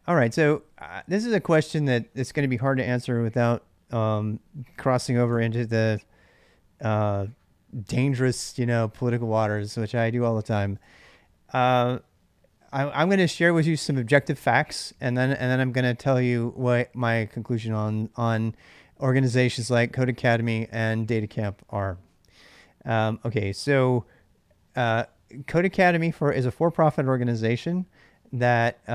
All right. So this is a question that it's going to be hard to answer without crossing over into the uh, dangerous, political waters, which I do all the time. Uh, I'm going to share with you some objective facts, and then I'm going to tell you what my conclusion on organizations like CodeAcademy and DataCamp are. Okay, so uh, CodeAcademy is a for-profit organization that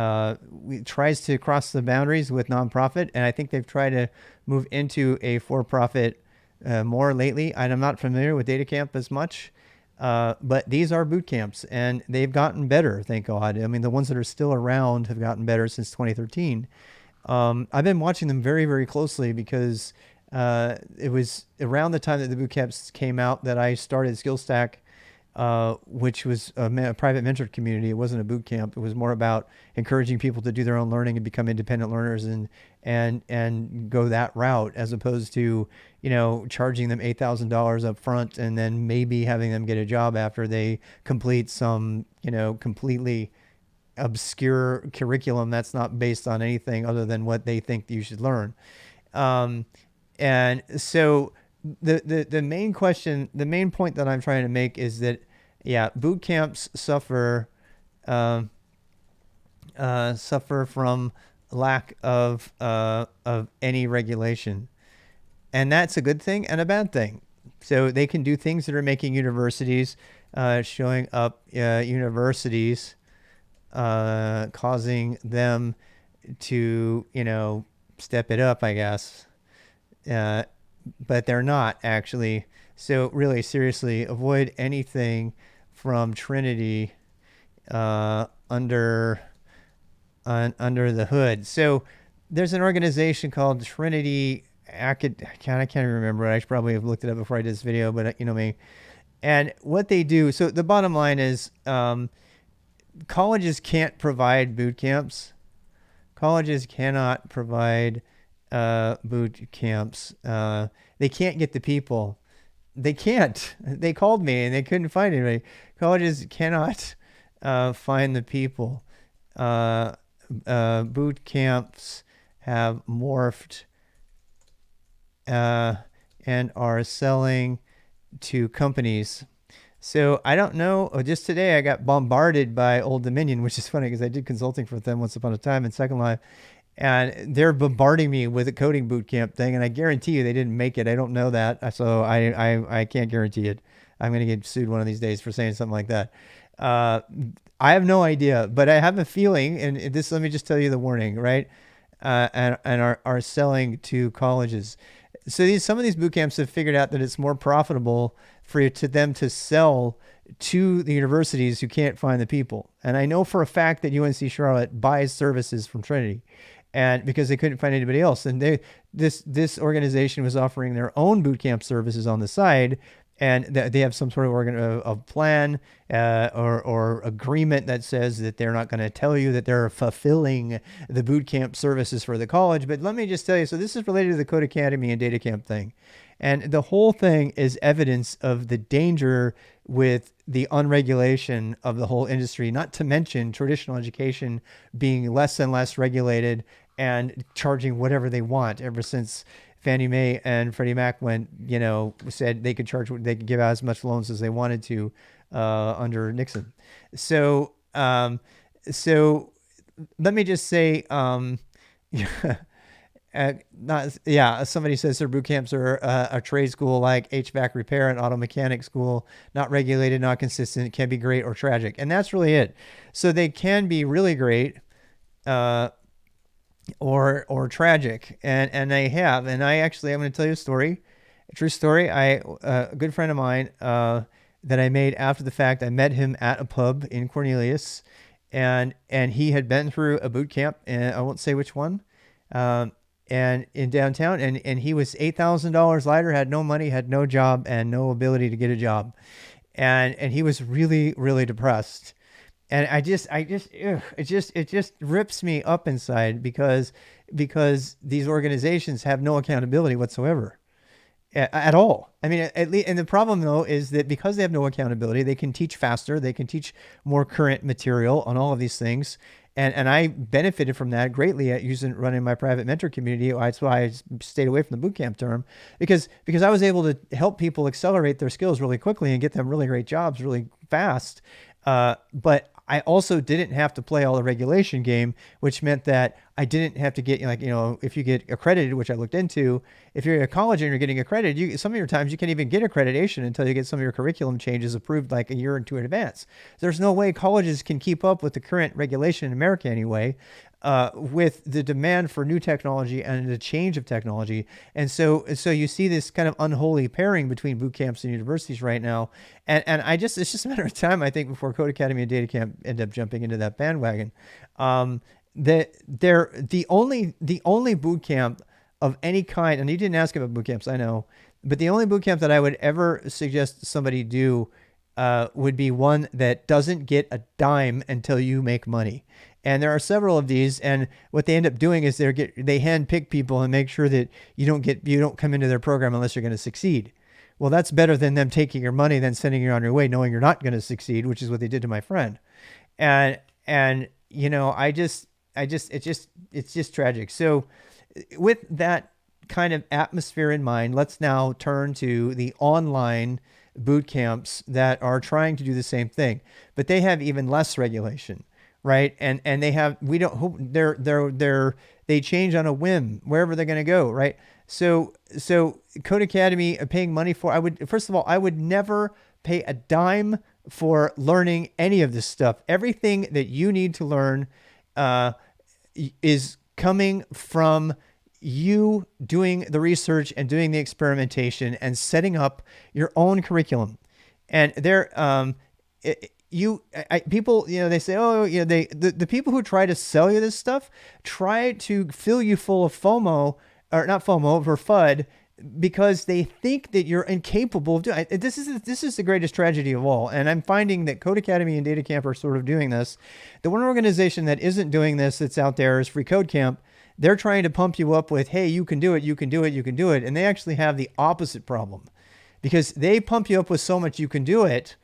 tries to cross the boundaries with nonprofit, and I think they've tried to move into a for-profit more lately. And I'm not familiar with DataCamp as much, but these are boot camps, and they've gotten better, thank God. I mean, the ones that are still around have gotten better since 2013. I've been watching them very, very closely because it was around the time that the boot camps came out that I started SkillStack, which was a private mentored community. It wasn't a boot camp. It was more about encouraging people to do their own learning and become independent learners and go that route, as opposed to charging them $8,000 up front and then maybe having them get a job after they complete some completely obscure curriculum that's not based on anything other than what they think you should learn. Um, and so the main question, the main point that I'm trying to make is that, yeah, boot camps um, suffer from lack of any regulation, and that's a good thing and a bad thing. So they can do things that are making universities showing up universities causing them to step it up, I guess. Uh, but they're not actually. So really, seriously, avoid anything from Trinity under under the hood. So there's an organization called Trinity. I can't even remember. I should probably have looked it up before I did this video, but you know me. And what they do. So the bottom line is, colleges can't provide boot camps. Colleges cannot provide boot camps. They can't get the people. They can't. They called me and they couldn't find anybody. Colleges cannot find the people. Boot camps have morphed and are selling to companies. So I don't know. Just today I got bombarded by Old Dominion, which is funny because I did consulting for them once upon a time in Second Life. And they're bombarding me with a coding boot camp thing, and I guarantee you they didn't make it. I don't know that, so I can't guarantee it. I'm gonna get sued one of these days for saying something like that. Uh, I have no idea, but I have a feeling, and this, let me just tell you the warning, right? And are selling to colleges. So some of these boot camps have figured out that it's more profitable to them to sell to the universities who can't find the people. And I know for a fact that UNC Charlotte buys services from Trinity, and because they couldn't find anybody else, and this organization was offering their own boot camp services on the side, and they have some sort of plan or agreement that says that they're not going to tell you that they're fulfilling the boot camp services for the college. But let me just tell you, so this is related to the CodeAcademy and DataCamp thing. And the whole thing is evidence of the danger with the unregulation of the whole industry, not to mention traditional education being less and less regulated and charging whatever they want ever since Fannie Mae and Freddie Mac said they could give out as much loans as they wanted to under Nixon. So, so let me just say, somebody says their boot camps are a trade school like HVAC repair and auto mechanic school, not regulated, not consistent, can be great or tragic. And that's really it. So they can be really great, or tragic, and they have. And I'm going to tell you a story, a true story. A good friend of mine that I made after the fact. I met him at a pub in Cornelius, and he had been through a boot camp, and I won't say which one, and in downtown, and he was $8,000 lighter, had no money, had no job, and no ability to get a job, and he was really, really depressed. And it just rips me up inside because these organizations have no accountability whatsoever at all. I mean, at least, and the problem though is that because they have no accountability, they can teach faster, they can teach more current material on all of these things, And I benefited from that greatly at running my private mentor community. That's why I stayed away from the bootcamp term, because I was able to help people accelerate their skills really quickly and get them really great jobs really fast. But I also didn't have to play all the regulation game, which meant that I didn't have to get, like, if you get accredited, which I looked into, if you're at college and you're getting accredited, some of your times you can't even get accreditation until you get some of your curriculum changes approved like a year or two in advance. There's no way colleges can keep up with the current regulation in America anyway, with the demand for new technology and the change of technology. And so you see this kind of unholy pairing between boot camps and universities right now. And it's just a matter of time, I think, before CodeAcademy and DataCamp end up jumping into that bandwagon. The only boot camp of any kind, and you didn't ask about boot camps, I know, but the only boot camp that I would ever suggest somebody do would be one that doesn't get a dime until you make money. And there are several of these, and what they end up doing is they handpick people and make sure that you don't come into their program unless you're going to succeed. Well, that's better than them taking your money, then sending you on your way, knowing you're not going to succeed, which is what they did to my friend. And it's just tragic. So with that kind of atmosphere in mind, let's now turn to the online boot camps that are trying to do the same thing, but they have even less regulation, right? And they change on a whim wherever they're going to go, right? So CodeAcademy paying money for, I would never pay a dime for learning any of this stuff. Everything that you need to learn is coming from you doing the research and doing the experimentation and setting up your own curriculum. And people, they say, the people who try to sell you this stuff try to fill you full of FOMO, or not FOMO, for FUD, because they think that you're incapable of doing it. This is the greatest tragedy of all. And I'm finding that CodeAcademy and DataCamp are sort of doing this. The one organization that isn't doing this that's out there is Free Code Camp. They're trying to pump you up with, hey, you can do it, you can do it, you can do it. And they actually have the opposite problem, because they pump you up with so much you can do it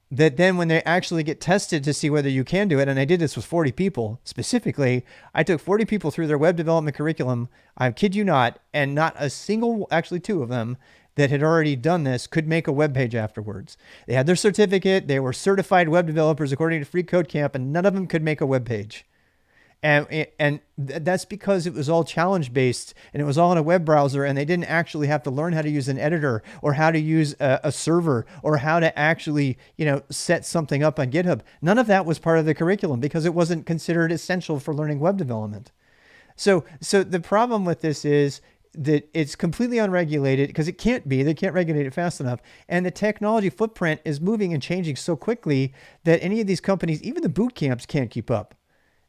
that then when they actually get tested to see whether you can do it, and I did this with 40 people specifically, I took 40 people through their web development curriculum, I kid you not, and not a single, actually two of them, that had already done this could make a web page afterwards. They had their certificate, they were certified web developers according to Free Code Camp, and none of them could make a web page. And that's because it was all challenge based, and it was all in a web browser, and they didn't actually have to learn how to use an editor or how to use a server or how to actually, set something up on GitHub. None of that was part of the curriculum because it wasn't considered essential for learning web development. So the problem with this is that it's completely unregulated, because it can't be. They can't regulate it fast enough. And the technology footprint is moving and changing so quickly that any of these companies, even the boot camps, can't keep up.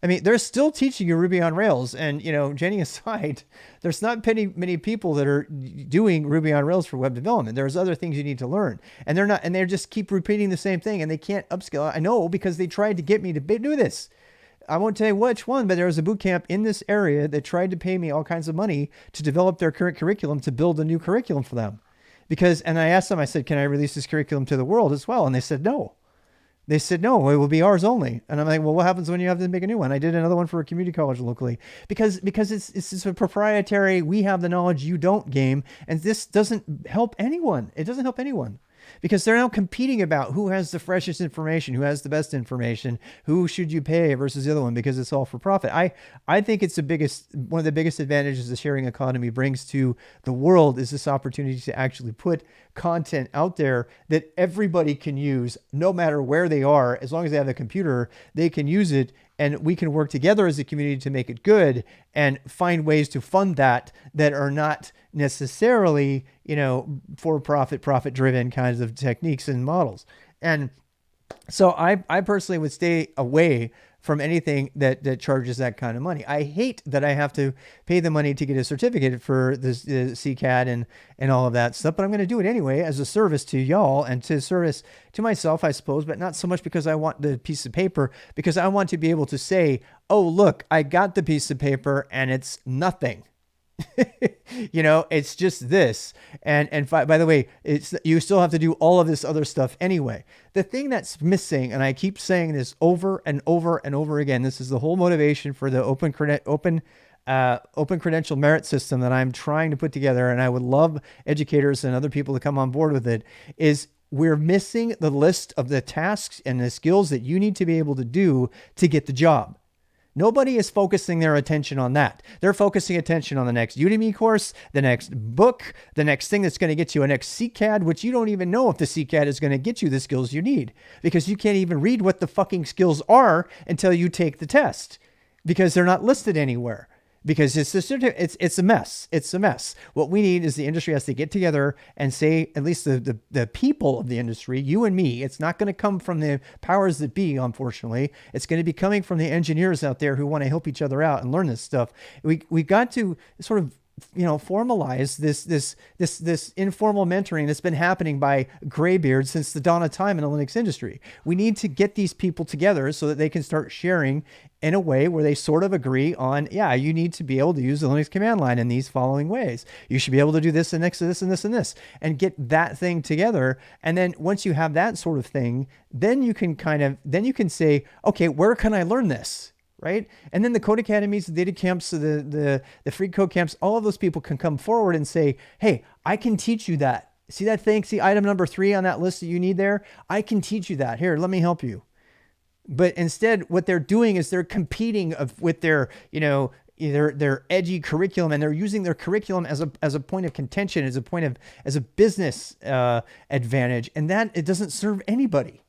I mean, they're still teaching you Ruby on Rails, and Jenny aside, there's not many people that are doing Ruby on Rails for web development. There's other things you need to learn, and they just keep repeating the same thing, and they can't upskill. I know, because they tried to get me to do this. I won't tell you which one, but there was a boot camp in this area that tried to pay me all kinds of money to develop their current curriculum, to build a new curriculum for them. And I asked them, I said, can I release this curriculum to the world as well? And they said no. They said, no, it will be ours only. And I'm like, well, what happens when you have to make a new one? I did another one for a community college locally because it's a proprietary, we have the knowledge, you don't game. And this doesn't help anyone. It doesn't help anyone, because they're now competing about who has the freshest information, who has the best information, who should you pay versus the other one, because it's all for profit. I think it's one of the biggest advantages the sharing economy brings to the world is this opportunity to actually put content out there that everybody can use, no matter where they are. As long as they have a computer, they can use it, and we can work together as a community to make it good and find ways to fund that are not necessarily, for profit driven kinds of techniques and models. And so I personally would stay away from anything that charges that kind of money. I hate that I have to pay the money to get a certificate for the CCAD and all of that stuff, but I'm going to do it anyway as a service to y'all and to service to myself, I suppose, but not so much because I want the piece of paper, because I want to be able to say, oh, look, I got the piece of paper and it's nothing. It's just this. And by the way, it's you still have to do all of this other stuff anyway. The thing that's missing, and I keep saying this over and over and over again, this is the whole motivation for the open credential merit system that I'm trying to put together, and I would love educators and other people to come on board with it, is we're missing the list of the tasks and the skills that you need to be able to do to get the job. Nobody is focusing their attention on that. They're focusing attention on the next Udemy course, the next book, the next thing that's going to get you a next CCAD, which you don't even know if the CCAD is going to get you the skills you need, because you can't even read what the fucking skills are until you take the test, because they're not listed anywhere. Because it's a mess. It's a mess. What we need is the industry has to get together and say, at least the people of the industry, you and me, it's not going to come from the powers that be, unfortunately. It's going to be coming from the engineers out there who want to help each other out and learn this stuff. We've got to sort of formalize this informal mentoring that's been happening by graybeards since the dawn of time in the Linux industry. We need to get these people together so that they can start sharing in a way where they sort of agree on, yeah, you need to be able to use the Linux command line in these following ways. You should be able to do this and next to this and this and this, and get that thing together. And then once you have that sort of thing, then you can say, okay, where can I learn this? Right? And then the CodeAcademies, the DataCamps, the free code camps, all of those people can come forward and say, hey, I can teach you that. See that thing? See item number 3 on that list that you need there? I can teach you that. Here, let me help you. But instead, what they're doing is they're competing with their edgy curriculum, and they're using their curriculum as a point of contention, as a business advantage. And that it doesn't serve anybody.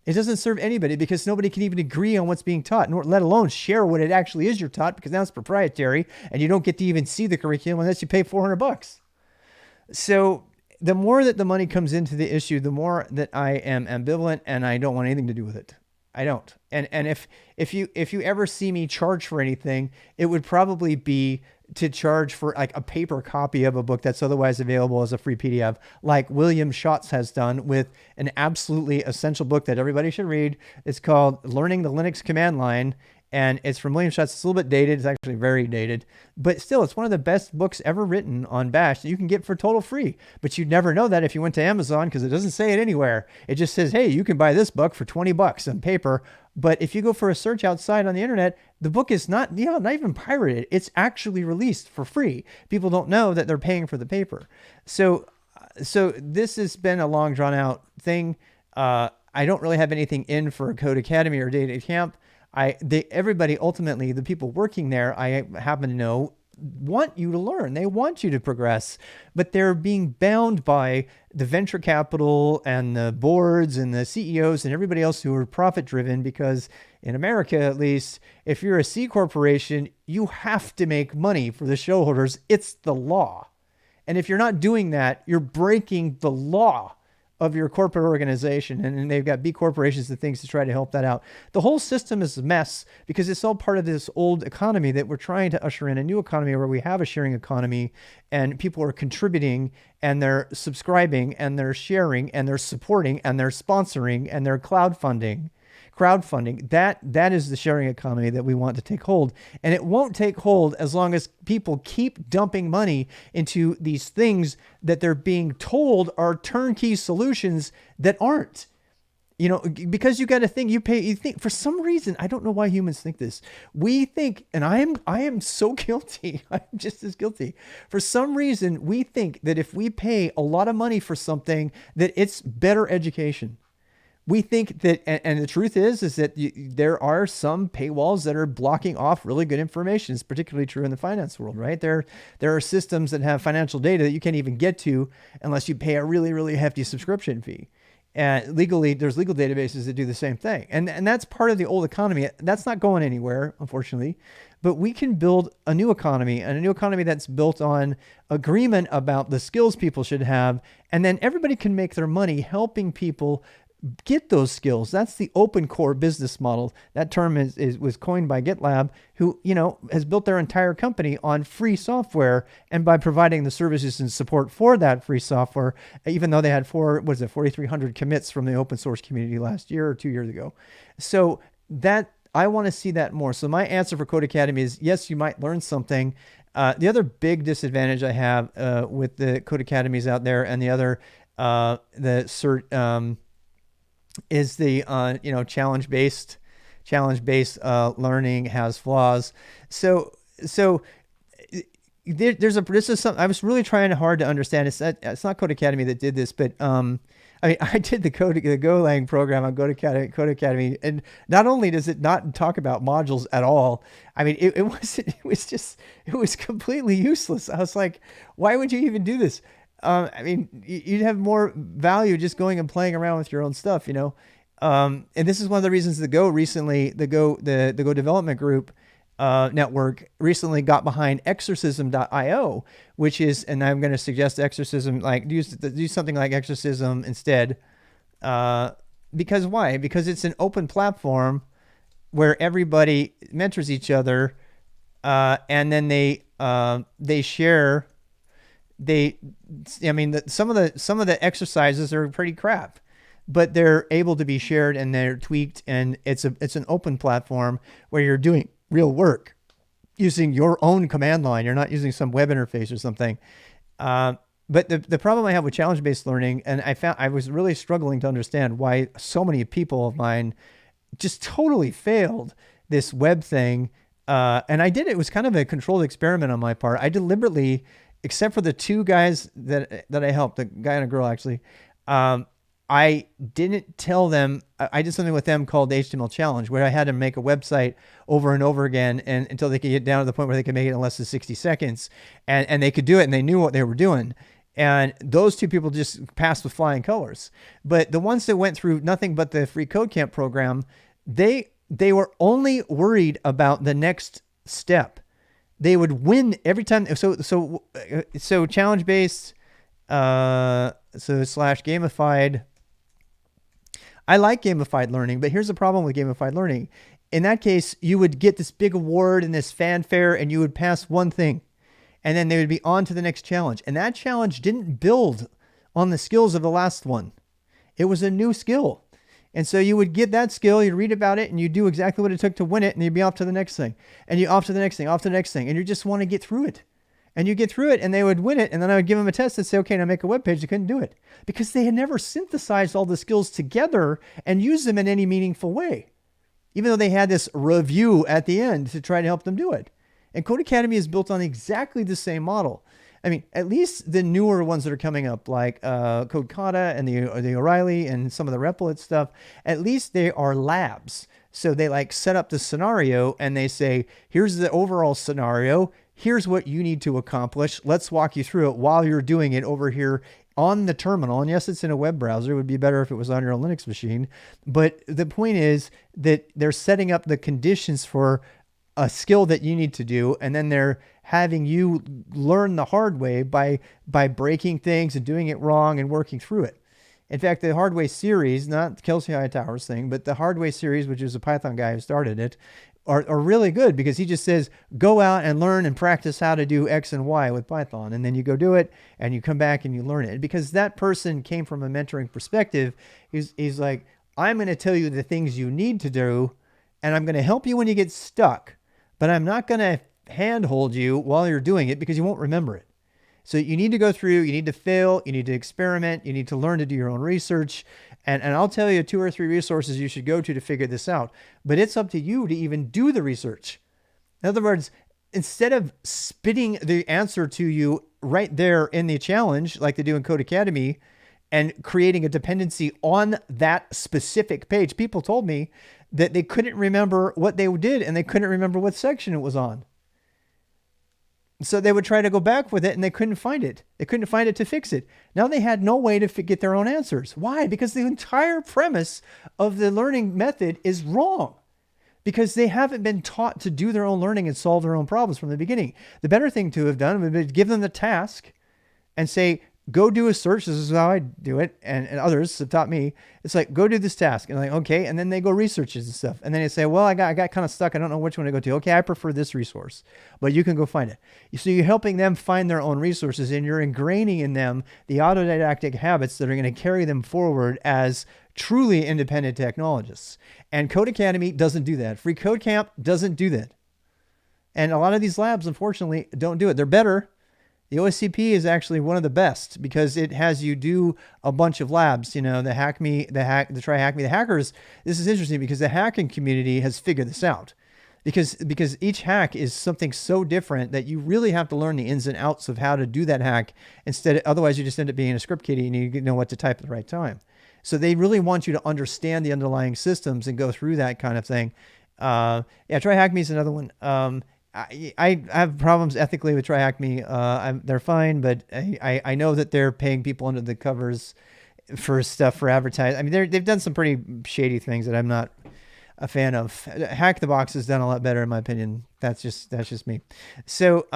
It doesn't serve anybody, because nobody can even agree on what's being taught, nor let alone share what it actually is you're taught, because now it's proprietary and you don't get to even see the curriculum unless you pay $400. So the more that the money comes into the issue, the more that I am ambivalent, and I don't want anything to do with it. I don't. And if you ever see me charge for anything, it would probably be to charge for like a paper copy of a book that's otherwise available as a free PDF, like William Schatz has done with an absolutely essential book that everybody should read. It's called Learning the Linux Command Line. And it's from William Schatz. It's a little bit dated. It's actually very dated, but still, it's one of the best books ever written on Bash that you can get for total free. But you'd never know that if you went to Amazon, because it doesn't say it anywhere. It just says, hey, you can buy this book for $20 on paper. But if you go for a search outside on the internet, the book is not even pirated. It's actually released for free. People don't know that they're paying for the paper. So this has been a long drawn out thing. I don't really have anything in for CodeAcademy or DataCamp. Everybody, ultimately, the people working there, I happen to know, want you to learn. They want you to progress, but they're being bound by the venture capital and the boards and the CEOs and everybody else who are profit driven, because in America, at least, if you're a C corporation, you have to make money for the shareholders. It's the law. And if you're not doing that, you're breaking the law of your corporate organization, and they've got B corporations and things to try to help that out. The whole system is a mess, because it's all part of this old economy that we're trying to usher in a new economy where we have a sharing economy, and people are contributing, and they're subscribing, and they're sharing, and they're supporting, and they're sponsoring, and they're crowdfunding. That is the sharing economy that we want to take hold. And it won't take hold as long as people keep dumping money into these things that they're being told are turnkey solutions that aren't. Because you got to think, you think for some reason, I don't know why humans think this. We think, and I am so guilty. I'm just as guilty. For some reason, we think that if we pay a lot of money for something, that it's better education. We think that, and the truth is that there are some paywalls that are blocking off really good information. It's particularly true in the finance world, right? There are systems that have financial data that you can't even get to unless you pay a really, really hefty subscription fee. And legally, there's legal databases that do the same thing. And that's part of the old economy. That's not going anywhere, unfortunately. But we can build a new economy, and a new economy that's built on agreement about the skills people should have. And then everybody can make their money helping people get those skills. That's the open core business model. That term was coined by GitLab, who, has built their entire company on free software, and by providing the services and support for that free software, even though they had 4,300 commits from the open source community last year or 2 years ago. So that I want to see that more. So my answer for CodeAcademy is, yes, you might learn something, The other big disadvantage I have with the Code Academies out there, and the other the cert is the challenge based learning has flaws. So this is something I was really trying hard to understand. It's not Code Academy that did this, but I mean, I did the Golang program on Code Academy, and not only does it not talk about modules at all, I mean, it was completely useless. I was like, why would you even do this? I mean, you'd have more value just going and playing around with your own stuff, you know. And this is one of the reasons the Go development group network recently got behind exorcism.io, which is, and I'm going to suggest exorcism, like do something like exorcism instead. Because why? Because it's an open platform where everybody mentors each other, and then they share. Some of the exercises are pretty crap, but they're able to be shared and they're tweaked, and it's an open platform where you're doing real work using your own command line. You're not using some web interface or something. But the problem I have with challenge-based learning, and I was really struggling to understand why so many people of mine just totally failed this web thing. And I did it. It was kind of a controlled experiment on my part. I deliberately, except for the two guys that I helped, the guy and a girl actually, I didn't tell them. I did something with them called the HTML challenge, where I had to make a website over and over again, and until they could get down to the point where they could make it in less than 60 seconds, and they could do it, and they knew what they were doing. And those two people just passed with flying colors. But the ones that went through nothing but the free CodeCamp program, they were only worried about the next step. They would win every time. So challenge based, slash gamified. I like gamified learning, but here's the problem with gamified learning. In that case, you would get this big award and this fanfare, and you would pass one thing, and then they would be on to the next challenge. And that challenge didn't build on the skills of the last one. It was a new skill. And so you would get that skill, you'd read about it, and you do exactly what it took to win it, and you'd be off to the next thing. And you off to the next thing, off to the next thing. And you just want to get through it. And you get through it, and they would win it, and then I would give them a test and say, okay, now make a web page. They couldn't do it because they had never synthesized all the skills together and used them in any meaningful way, even though they had this review at the end to try to help them do it. And Code Academy is built on exactly the same model. I mean, at least the newer ones that are coming up, like Code Kata and the O'Reilly and some of the Replit stuff, at least they are labs. So they like set up the scenario and they say, here's the overall scenario. Here's what you need to accomplish. Let's walk you through it while you're doing it over here on the terminal. And yes, it's in a web browser. It would be better if it was on your own Linux machine. But the point is that they're setting up the conditions for a skill that you need to do. And then they're having you learn the hard way by breaking things and doing it wrong and working through it. In fact, the Hard Way series, not Kelsey Hightower's thing, but the Hard Way series, which is a Python guy who started it, are really good because he just says, go out and learn and practice how to do X and Y with Python. And then you go do it and you come back and you learn it. Because that person came from a mentoring perspective. He's like, I'm going to tell you the things you need to do, and I'm going to help you when you get stuck, but I'm not going to handhold you while you're doing it because you won't remember it. So you need to go through, you need to fail, you need to experiment, you need to learn to do your own research. And I'll tell you 2 or 3 resources you should go to figure this out. But it's up to you to even do the research. In other words, instead of spitting the answer to you right there in the challenge, like they do in Code Academy, and creating a dependency on that specific page, people told me that they couldn't remember what they did and they couldn't remember what section it was on. So they would try to go back with it and they couldn't find it. They couldn't find it to fix it. Now they had no way to get their own answers. Why? Because the entire premise of the learning method is wrong. Because they haven't been taught to do their own learning and solve their own problems from the beginning. The better thing to have done would be to give them the task and say, go do a search. This is how I do it. And others have taught me. It's like, go do this task. And I'm like, okay. And then they go research it and stuff. And then they say, well, I got kind of stuck. I don't know which one to go to. Okay, I prefer this resource, but you can go find it. So you're helping them find their own resources, and you're ingraining in them the autodidactic habits that are going to carry them forward as truly independent technologists. And Code Academy doesn't do that. Free Code Camp doesn't do that. And a lot of these labs, unfortunately, don't do it. They're better. The OSCP is actually one of the best because it has you do a bunch of labs. You know, the Try Hack Me, the hackers. This is interesting because the hacking community has figured this out. Because each hack is something so different that you really have to learn the ins and outs of how to do that hack. Otherwise you just end up being a script kiddie and you know what to type at the right time. So they really want you to understand the underlying systems and go through that kind of thing. Yeah, Try Hack Me is another one. I have problems ethically with Try Hack Me. They're fine, but I know that they're paying people under the covers for stuff for advertising. I mean, they've done some pretty shady things that I'm not a fan of. Hack the Box has done a lot better in my opinion. That's just me. So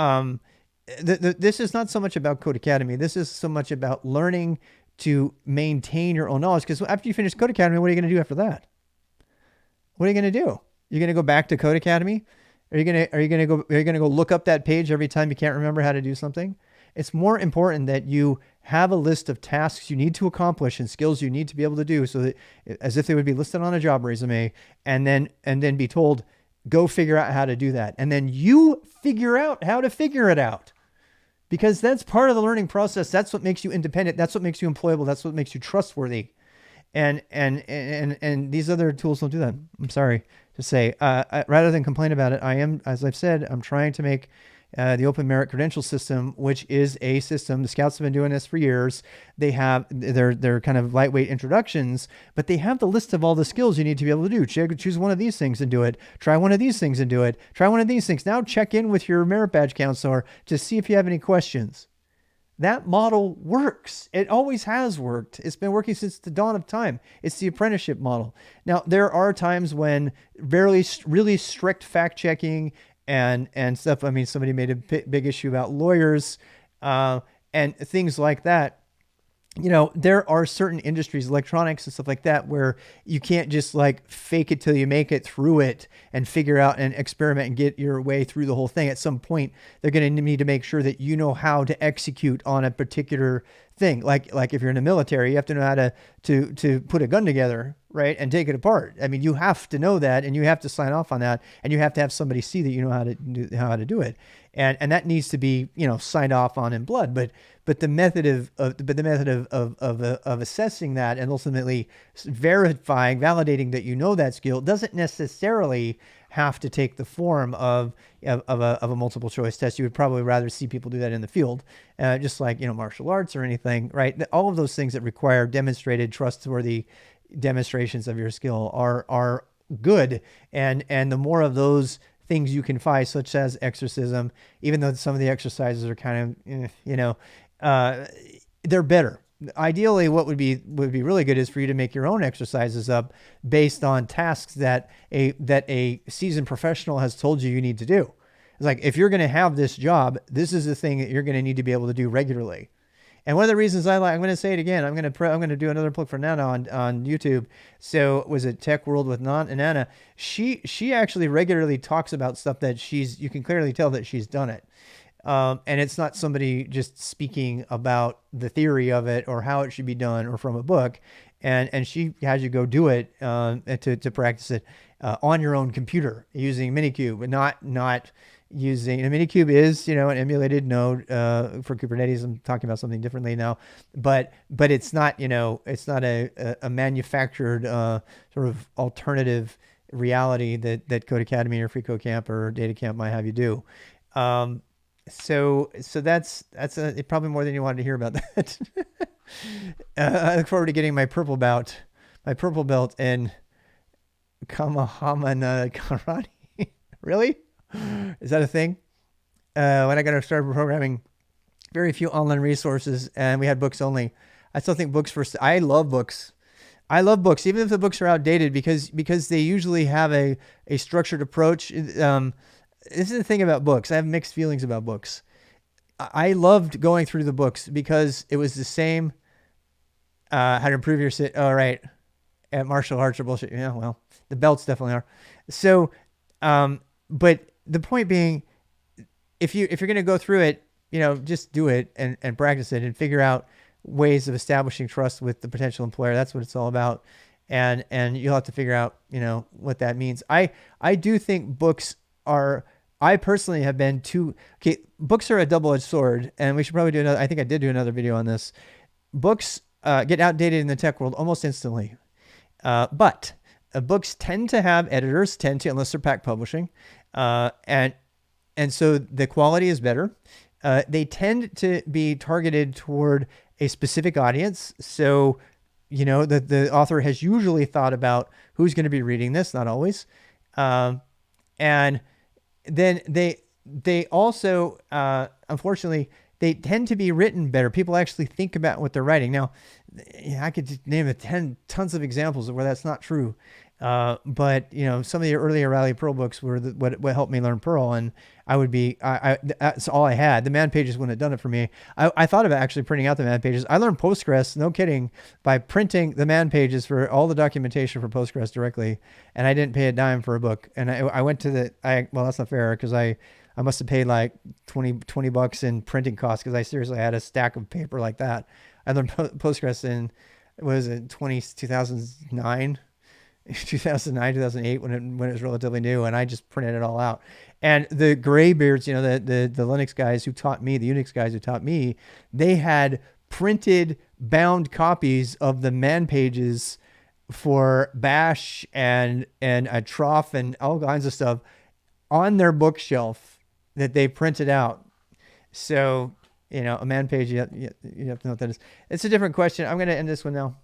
this is not so much about CodeAcademy. This is so much about learning to maintain your own knowledge. Because after you finish CodeAcademy, what are you going to do after that? What are you going to do? You're going to go back to CodeAcademy? Are you going to go look up that page every time you can't remember how to do something? It's more important that you have a list of tasks you need to accomplish and skills you need to be able to do, so that as if they would be listed on a job resume, and then be told, go figure out how to do that. And then you figure out how to figure it out, because that's part of the learning process. That's what makes you independent. That's what makes you employable. That's what makes you trustworthy. And these other tools don't do that. I'm sorry to say, rather than complain about it, as I've said, I'm trying to make the open merit credential system, which is a system. The Scouts have been doing this for years. They have their kind of lightweight introductions, but they have the list of all the skills you need to be able to do. Choose one of these things and do it. Try one of these things and do it. Try one of these things. Now check in with your merit badge counselor to see if you have any questions. That model works. It always has worked. It's been working since the dawn of time. It's the apprenticeship model. Now, there are times when really strict fact checking and stuff. I mean, somebody made a big issue about lawyers and things like that. You know, there are certain industries, electronics and stuff like that, where you can't just like fake it till you make it through it and figure out and experiment and get your way through the whole thing. At some point, they're going to need to make sure that you know how to execute on a particular thing. Like if you're in the military, you have to know how to put a gun together, right, and take it apart. I mean, you have to know that, and you have to sign off on that, and you have to have somebody see that you know how to do it, and that needs to be, you know, signed off on in blood. But the method of assessing that and ultimately validating that you know that skill doesn't necessarily have to take the form of a multiple choice test. You would probably rather see people do that in the field, just like, you know, martial arts or anything, right? All of those things that require demonstrated, trustworthy demonstrations of your skill are good, and the more of those things you can find, such as exorcism, even though some of the exercises are kind of, you know, they're better. Ideally, what would be really good is for you to make your own exercises up based on tasks that a seasoned professional has told you need to do. It's like, if you're going to have this job, this is the thing that you're going to need to be able to do regularly. And one of the reasons I'm going to say it again, I'm going to do another plug for Nana on YouTube. So was it Tech World with Nana? She actually regularly talks about stuff that you can clearly tell that she's done it. And it's not somebody just speaking about the theory of it or how it should be done or from a book. And she has you go do it to practice it on your own computer using Minikube, not using a Minikube is, you know, an emulated node for Kubernetes. I'm talking about something differently now, but it's not, you know, it's not a manufactured sort of alternative reality that CodeAcademy or Free Code Camp or DataCamp might have you do. So that's probably more than you wanted to hear about that. I look forward to getting my purple belt in Kamahama Karate. Really? Is that a thing? When I got started programming, very few online resources, and we had books only. I still think books first. I love books. Even if the books are outdated, because they usually have a structured approach. This is the thing about books. I have mixed feelings about books. I loved going through the books because it was the same. How to improve your sit. Oh, right. And martial arts are bullshit. Yeah, well, the belts definitely are. So, but the point being, if you're going to go through it, you know, just do it and practice it and figure out ways of establishing trust with the potential employer. That's what it's all about. And you'll have to figure out, you know, what that means. I do think books are I personally have been too, okay, books are a double-edged sword, and we should probably do another, I think I did do another video on this. Books get outdated in the tech world almost instantly. But books tend to have editors, unless they're pack publishing. And so the quality is better. They tend to be targeted toward a specific audience. So, the author has usually thought about who's going to be reading this, not always. And then they also, unfortunately, they tend to be written better. People actually think about what they're writing. Now, I could just name tons of examples of where that's not true. But some of the earlier Rally Perl books were what helped me learn Perl, and that's all I had. The man pages wouldn't have done it for me. I thought about actually printing out the man pages. I learned Postgres, no kidding, by printing the man pages for all the documentation for Postgres directly, and I didn't pay a dime for a book. And I went to well, that's not fair, because I must have paid like $20 in printing costs, because I seriously had a stack of paper like that. I learned Postgres in, what was it, 2009, 2008, when it was relatively new, and I just printed it all out. And the graybeards, the Linux guys who taught me, the Unix guys who taught me, they had printed bound copies of the man pages for Bash and a trough and all kinds of stuff on their bookshelf that they printed out. So, a man page, you have to know what that is. It's a different question. I'm going to end this one now.